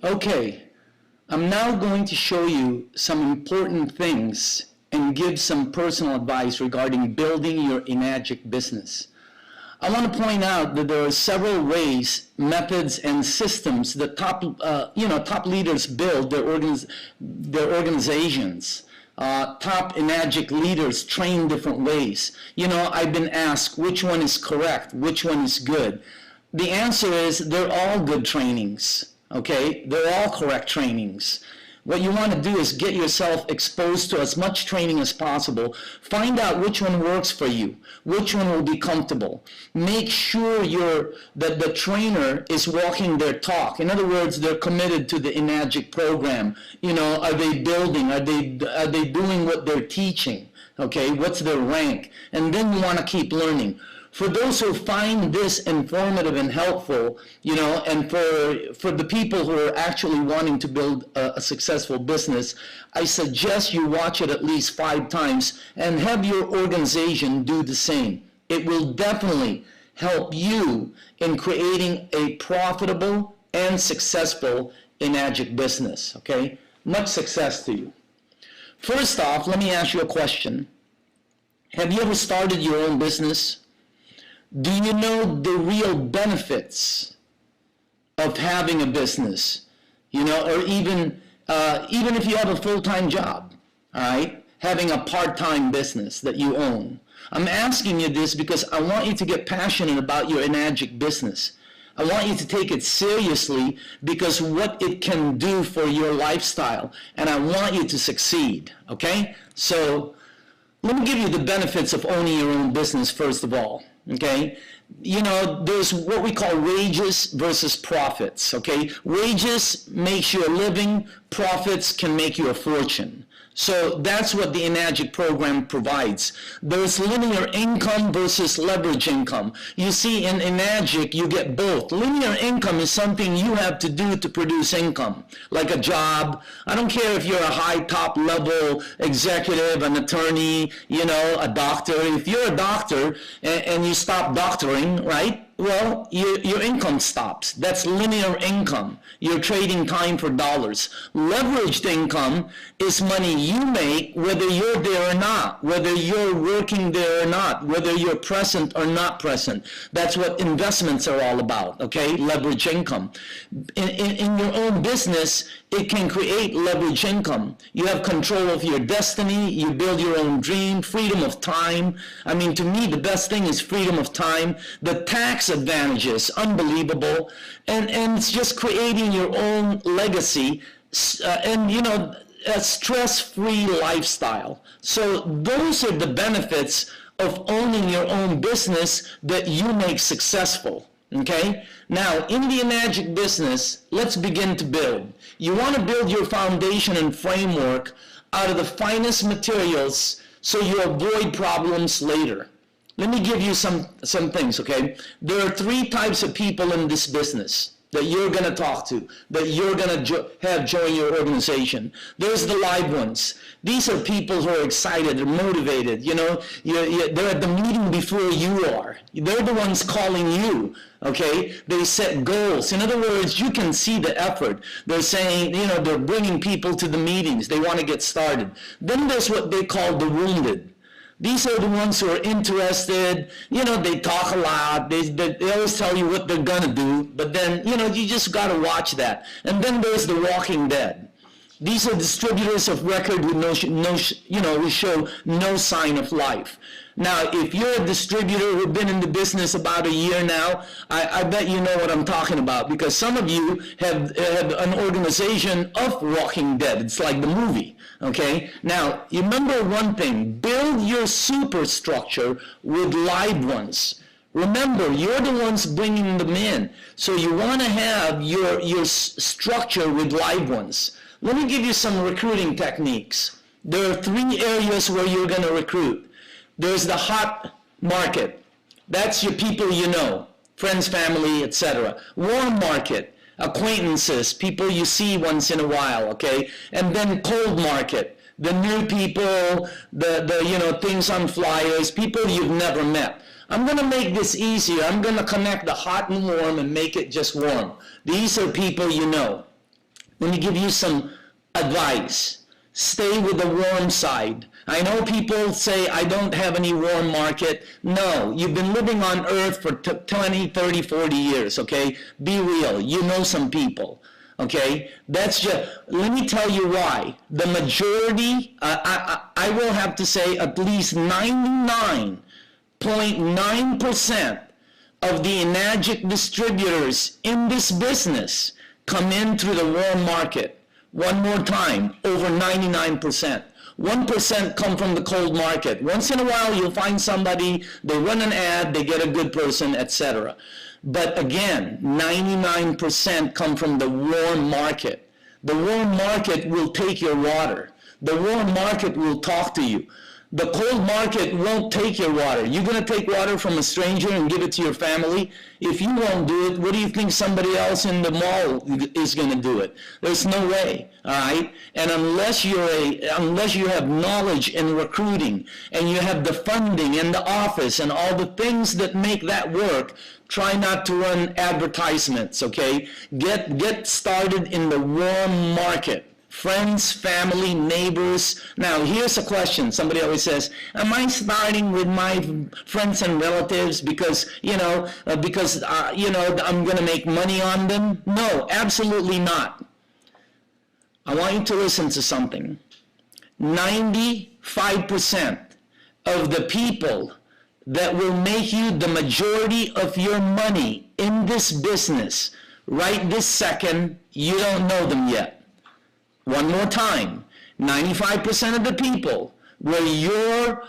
Okay, I'm now going to show you some important things and give some personal advice regarding building your enagic business. I want to point out that there are several ways, methods, and systems that top leaders build their organizations. Top enagic leaders train different ways. I've been asked which one is correct, which one is good. The answer is they're all good trainings. Okay, they're all correct trainings. What you want to do is get yourself exposed to as much training as possible. Find out which one works for you, which one will be comfortable. Make sure that the trainer is walking their talk. In other words, they're committed to the enagic program. Are they building? Are they doing what they're teaching? Okay, what's their rank? And then you want to keep learning. For those who find this informative and helpful, and for the people who are actually wanting to build a successful business, I suggest you watch it at least 5 times and have your organization do the same. It will definitely help you in creating a profitable and successful enagic business, okay? Much success to you. First off, let me ask you a question. Have you ever started your own business? Do you know the real benefits of having a business? Or even if you have a full-time job, all right, having a part-time business that you own. I'm asking you this because I want you to get passionate about your enagic business. I want you to take it seriously because what it can do for your lifestyle, and I want you to succeed, okay? So let me give you the benefits of owning your own business first of all. Okay, there's what we call wages versus profits. Okay, wages makes you a living, profits can make you a fortune. So that's what the enagic program provides. There's linear income versus leverage income. You see, in enagic, you get both. Linear income is something you have to do to produce income, like a job. I don't care if you're a high top level executive, an attorney, a doctor. If you're a doctor and you stop doctoring, right? Well, your income stops. That's linear income. You're trading time for dollars. Leveraged income is money you make whether you're there or not, whether you're working there or not, whether you're present or not present. That's what investments are all about, okay? Leverage income. In your own business, it can create leverage income. You have control of your destiny. You build your own dream, freedom of time. I mean, to me, the best thing is freedom of time. The tax advantages, unbelievable. And it's just creating your own legacy and, a stress-free lifestyle. So those are the benefits of owning your own business that you make successful. Okay? Now, in the enagic business, let's begin to build. You want to build your foundation and framework out of the finest materials so you avoid problems later. Let me give you some things, okay? There are 3 types of people in this business that you're going to talk to, that you're going to have join your organization. There's the live ones. These are people who are excited, they're motivated, they're at the meeting before you are. They're the ones calling you, okay? They set goals. In other words, you can see the effort. They're saying, they're bringing people to the meetings. They want to get started. Then there's what they call the wounded. These are the ones who are interested, they talk a lot, they always tell you what they're gonna do, but then, you just gotta watch that. And then there's the walking dead. These are distributors of record who show no sign of life. Now, if you're a distributor who's been in the business about a year now, I bet you know what I'm talking about, because some of you have an organization of walking dead. It's like the movie, okay? Now, you remember one thing, build your superstructure with live ones. Remember, you're the ones bringing them in, so you want to have your structure with live ones. Let me give you some recruiting techniques. There are 3 areas where you're going to recruit. There's the hot market. That's your people you know, friends, family, etc. Warm market, acquaintances, people you see once in a while, okay? And then cold market, the new people, the things on flyers, people you've never met. I'm going to make this easier. I'm going to connect the hot and warm and make it just warm. These are people you know. Let me give you some advice. Stay with the warm side. I know people say, I don't have any warm market. No, you've been living on earth for 20, 30, 40 years, okay? Be real. You know some people, okay? That's just, let me tell you why. The majority, I will have to say at least 99.9% of the Enagic distributors in this business come in through the warm market. One more time, over 99%. 1% come from the cold market. Once in a while, you'll find somebody, they run an ad, they get a good person, etc. But again, 99% come from the warm market. The warm market will take your water. The warm market will talk to you. The cold market won't take your water. You're going to take water from a stranger and give it to your family? If you won't do it, what do you think somebody else in the mall is going to do it? There's no way, all right? And unless you have knowledge in recruiting and you have the funding and the office and all the things that make that work, try not to run advertisements, okay? Get started in the warm market. Friends, family, neighbors. Now, here's a question. Somebody always says, am I starting with my friends and relatives because I'm going to make money on them? No, absolutely not. I want you to listen to something. 95% of the people that will make you the majority of your money in this business right this second, you don't know them yet. One more time, 95% of the people where your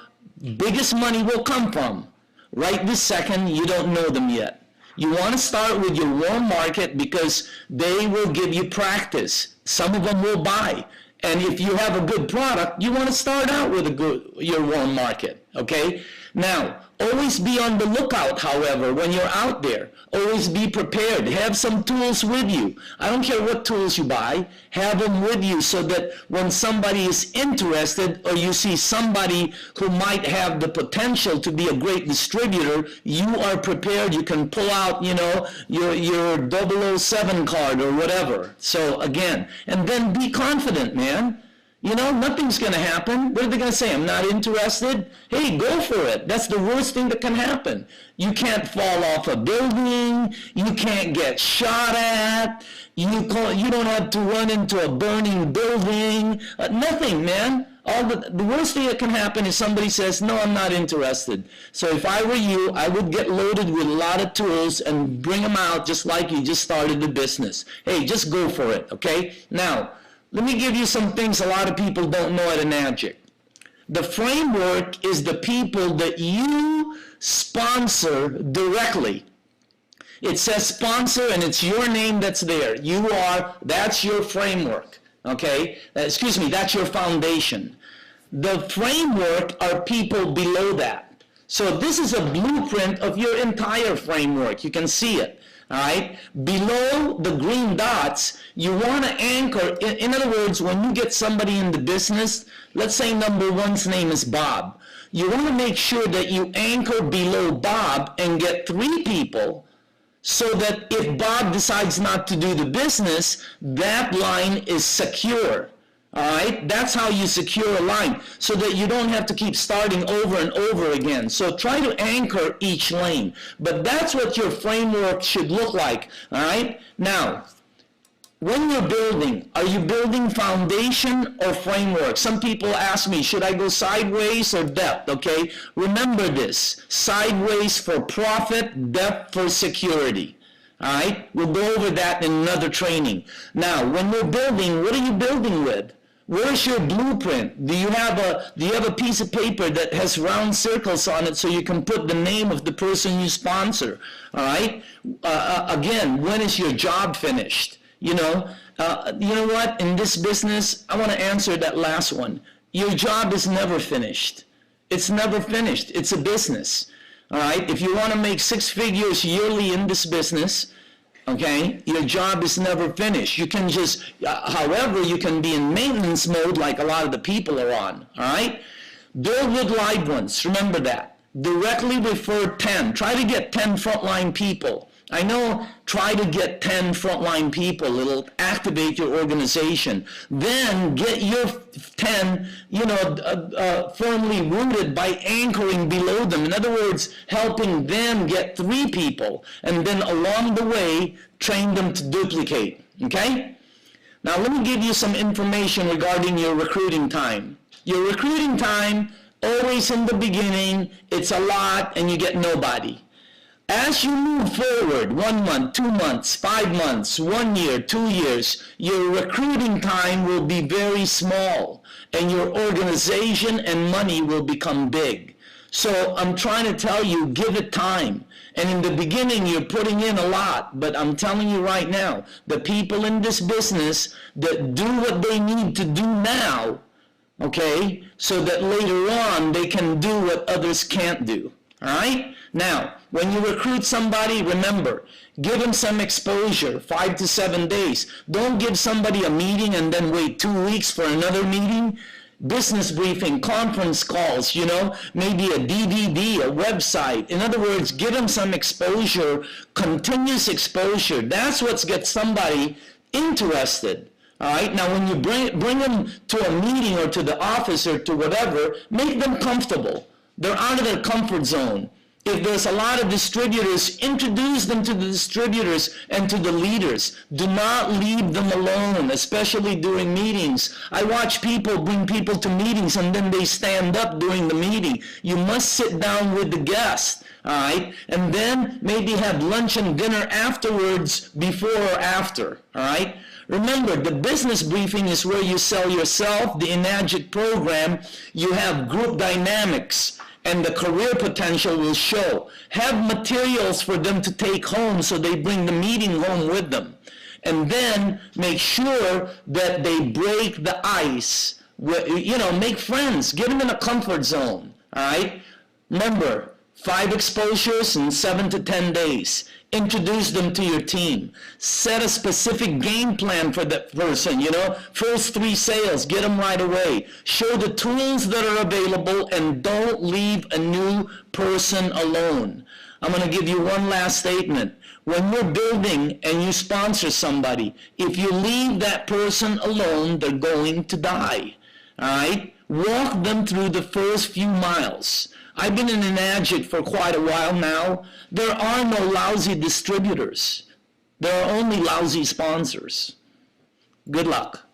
biggest money will come from, right this second, you don't know them yet. You want to start with your warm market because they will give you practice. Some of them will buy. And if you have a good product, you want to start out with your warm market, okay? Now, always be on the lookout, however, when you're out there. Always be prepared. Have some tools with you. I don't care what tools you buy. Have them with you so that when somebody is interested or you see somebody who might have the potential to be a great distributor, you are prepared. You can pull out, your 007 card or whatever. So again, and then be confident, man. Nothing's going to happen. What are they going to say? I'm not interested? Hey, go for it. That's the worst thing that can happen. You can't fall off a building. You can't get shot at. You don't have to run into a burning building. Nothing, man. The worst thing that can happen is somebody says, no, I'm not interested. So if I were you, I would get loaded with a lot of tools and bring them out just like you just started the business. Hey, just go for it, okay? Now, let me give you some things a lot of people don't know at Enagic. The framework is the people that you sponsor directly. It says sponsor and it's your name that's there. That's your framework, okay? That's your foundation. The framework are people below that. So this is a blueprint of your entire framework. You can see it. All right, below the green dots, you want to anchor. In other words, when you get somebody in the business, let's say number one's name is Bob. You want to make sure that you anchor below Bob and get 3 people so that if Bob decides not to do the business, that line is secure. All right, that's how you secure a line so that you don't have to keep starting over and over again. So try to anchor each lane. But that's what your framework should look like. All right, now, when you're building, are you building foundation or framework? Some people ask me, should I go sideways or depth? Okay, remember this, sideways for profit, depth for security. All right, we'll go over that in another training. Now, when we're building, what are you building with? Where's your blueprint? Do you have a piece of paper that has round circles on it so you can put the name of the person you sponsor? All right. Again, when is your job finished? You know what? In this business, I want to answer that last one. Your job is never finished. It's never finished. It's a business. All right. If you want to make 6 figures yearly in this business, okay, your job is never finished. You can just, however, you can be in maintenance mode like a lot of the people are on, all right? Build with live ones, remember that. Directly refer 10. Try to get 10 frontline people I know, try to get 10 frontline people. It'll activate your organization. Then get your 10, firmly rooted by anchoring below them. In other words, helping them get 3 people. And then along the way, train them to duplicate. Okay? Now let me give you some information regarding your recruiting time. Your recruiting time, always in the beginning, it's a lot and you get nobody. As you move forward, 1 month, 2 months, 5 months, 1 year, 2 years, your recruiting time will be very small and your organization and money will become big. So I'm trying to tell you, give it time. And in the beginning, you're putting in a lot, but I'm telling you right now, the people in this business that do what they need to do now, okay, so that later on they can do what others can't do. All right? Now, when you recruit somebody, remember, give them some exposure, 5 to 7 days. Don't give somebody a meeting and then wait 2 weeks for another meeting. Business briefing, conference calls, maybe a DVD, a website. In other words, give them some exposure, continuous exposure. That's what gets somebody interested. All right, now when you bring them to a meeting or to the office or to whatever, make them comfortable. They're out of their comfort zone. If there's a lot of distributors, introduce them to the distributors and to the leaders. Do not leave them alone, especially during meetings. I watch people bring people to meetings and then they stand up during the meeting. You must sit down with the guest, all right? And then maybe have lunch and dinner afterwards, before or after, all right? Remember, the business briefing is where you sell yourself, the Enagic program. You have group dynamics, and the career potential will show. Have materials for them to take home so they bring the meeting home with them. And then make sure that they break the ice. Make friends. Get them in a comfort zone. All right? Remember, 5 exposures in 7 to 10 days. Introduce them to your team. Set a specific game plan for that person, First 3 sales, get them right away. Show the tools that are available and don't leave a new person alone. I'm going to give you one last statement. When you're building and you sponsor somebody, if you leave that person alone, they're going to die. All right? Walk them through the first few miles. I've been in Enagic for quite a while now. There are no lousy distributors. There are only lousy sponsors. Good luck.